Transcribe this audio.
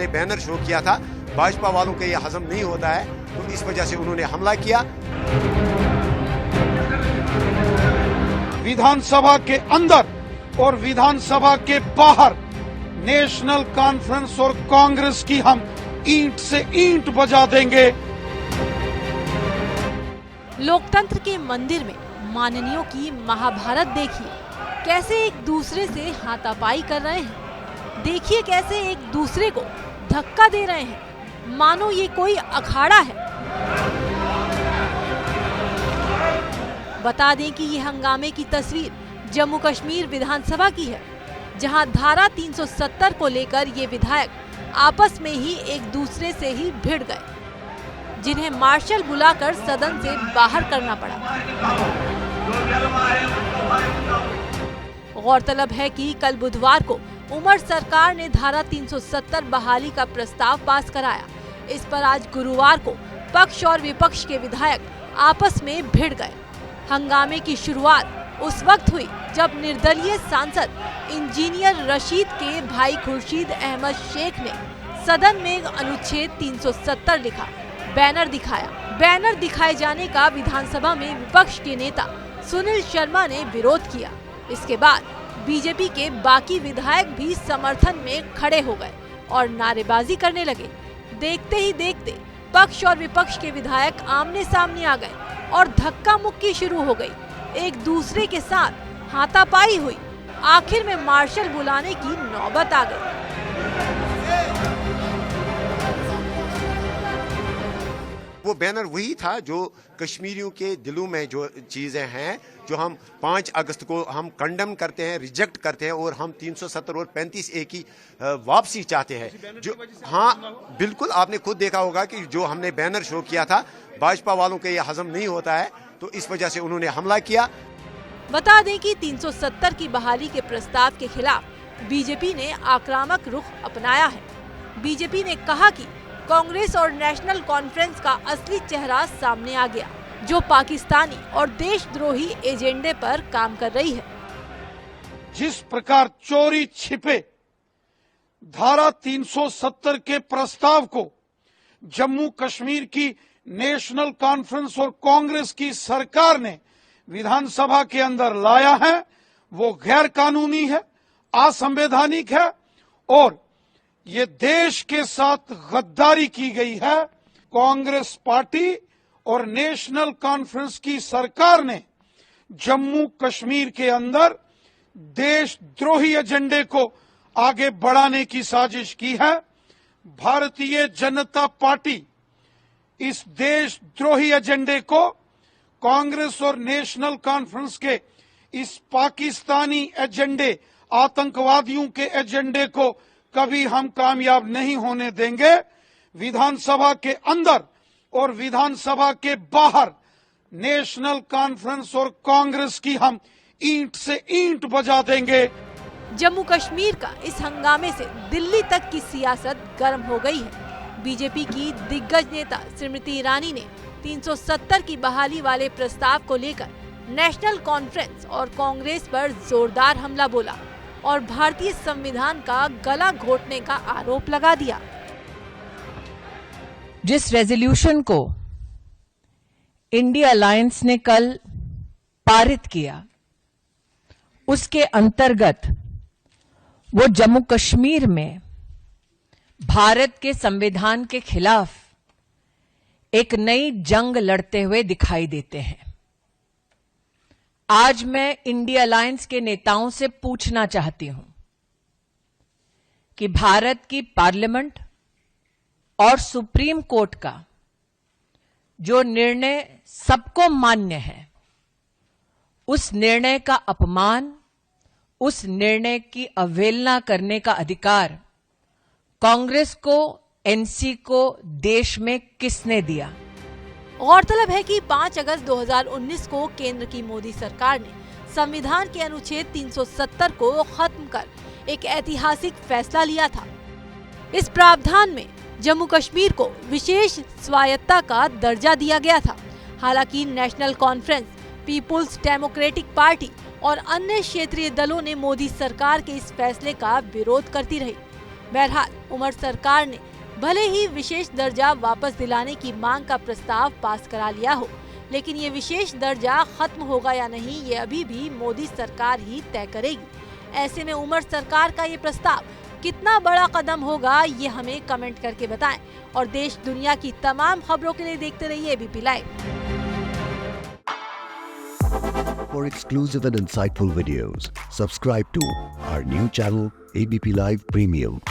हमने banner show किया था, भाजपा वालों को यह हजम नहीं होता है, तो इस वजह से उन्होंने हमला किया। विधानसभा के अंदर और विधानसभा के बाहर नेशनल कॉन्फ्रेंस और कांग्रेस की हम ईंट से ईंट बजा देंगे। लोकतंत्र के मंदिर में माननीयों की महाभारत देखिए, कैसे एक दूसरे से हाथापाई कर रहे हैं। देखिए कैसे एक दूसरे को धक्का दे रहे हैं, मानो ये कोई अखाड़ा है। बता दें कि ये हंगामे की तस्वीर जम्मू कश्मीर विधानसभा की है, जहां धारा 370 को लेकर ये विधायक आपस में ही एक दूसरे से ही भिड़ गए, जिन्हें मार्शल बुलाकर सदन से बाहर करना पड़ा। गौरतलब है कि कल बुधवार को उमर सरकार ने धारा 370 बहाली का प्रस्ताव पास कराया। इस पर आज गुरुवार को पक्ष और विपक्ष के विधायक आपस में भिड़ गए। हंगामे की शुरुआत उस वक्त हुई जब निर्दलीय सांसद इंजीनियर रशीद के भाई खुर्शीद अहमद शेख ने सदन में अनुच्छेद 370 लिखा बैनर दिखाया। बैनर दिखाए जाने का विधानसभा में विपक्ष के नेता सुनील शर्मा ने विरोध किया। इसके बाद बीजेपी के बाकी विधायक भी समर्थन में खड़े हो गए और नारेबाजी करने लगे। देखते ही देखते पक्ष और विपक्ष के विधायक आमने सामने आ गए और धक्का मुक्की शुरू हो गई। एक दूसरे के साथ हाथापाई हुई। आखिर में मार्शल बुलाने की नौबत आ गई। वो बैनर वही था जो कश्मीरियों के दिलों में जो चीजें हैं, जो हम 5 अगस्त को हम कंडेम करते हैं, रिजेक्ट करते हैं, और हम 370 और 35A की वापसी चाहते हैं। जो हाँ बिल्कुल, आपने खुद देखा होगा कि जो हमने बैनर शो किया था, भाजपा वालों को यह हजम नहीं होता है, तो इस वजह से उन्होंने हमला किया। बता दें कि 370 की बहाली के प्रस्ताव के खिलाफ बीजेपी ने आक्रामक रुख अपनाया है। बीजेपी ने कहा कि कांग्रेस और नेशनल कॉन्फ्रेंस का असली चेहरा सामने आ गया, जो पाकिस्तानी और देशद्रोही एजेंडे पर काम कर रही है। जिस प्रकार चोरी छिपे धारा 370 के प्रस्ताव को जम्मू कश्मीर की नेशनल कॉन्फ्रेंस और कांग्रेस की सरकार ने विधानसभा के अंदर लाया है, वो गैर कानूनी है, असंवैधानिक है और ये देश के साथ गद्दारी की गई है। कांग्रेस पार्टी और नेशनल कॉन्फ्रेंस की सरकार ने जम्मू कश्मीर के अंदर देशद्रोही एजेंडे को आगे बढ़ाने की साजिश की है। भारतीय जनता पार्टी इस देशद्रोही एजेंडे को कांग्रेस और नेशनल कॉन्फ्रेंस के इस पाकिस्तानी एजेंडे, आतंकवादियों के एजेंडे को कभी हम कामयाब नहीं होने देंगे। विधानसभा के अंदर और विधानसभा के बाहर नेशनल कॉन्फ्रेंस और कांग्रेस की हम ईंट से ईंट बजा देंगे। जम्मू कश्मीर का इस हंगामे से दिल्ली तक की सियासत गर्म हो गई है। बीजेपी की दिग्गज नेता स्मृति ईरानी ने 370 की बहाली वाले प्रस्ताव को लेकर नेशनल कॉन्फ्रेंस और कांग्रेस पर जोरदार हमला बोला और भारतीय संविधान का गला घोटने का आरोप लगा दिया। जिस रेजोल्यूशन को इंडिया अलायंस ने कल पारित किया, उसके अंतर्गत वो जम्मू कश्मीर में भारत के संविधान के खिलाफ एक नई जंग लड़ते हुए दिखाई देते हैं। आज मैं इंडिया अलायंस के नेताओं से पूछना चाहती हूं कि भारत की पार्लियामेंट और सुप्रीम कोर्ट का जो निर्णय सबको मान्य है, उस निर्णय का अपमान, उस निर्णय की अवहेलना करने का अधिकार कांग्रेस को, एनसी को देश में किसने दिया? गौरतलब है कि 5 अगस्त 2019 को केंद्र की मोदी सरकार ने संविधान के अनुच्छेद 370 को खत्म कर एक ऐतिहासिक फैसला लिया था। इस प्रावधान में जम्मू कश्मीर को विशेष स्वायत्तता का दर्जा दिया गया था। हालांकि National Conference, Peoples Democratic Party और अन्य क्षेत्रीय दलों ने मोदी सरकार के इस फैसले का विरोध करती रही। बहरहाल उमर सरकार ने भले ही विशेष दर्जा वापस दिलाने की मांग का प्रस्ताव पास करा लिया हो, लेकिन ये विशेष दर्जा खत्म होगा या नहीं ये अभी भी मोदी सरकार ही तय करेगी। ऐसे में उमर सरकार का ये प्रस्ताव कितना बड़ा कदम होगा ये हमें कमेंट करके बताएं और देश दुनिया की तमाम खबरों के लिए देखते रहिए ABP live. For exclusive and insightful videos, subscribe to our new channel ABP Live Premium.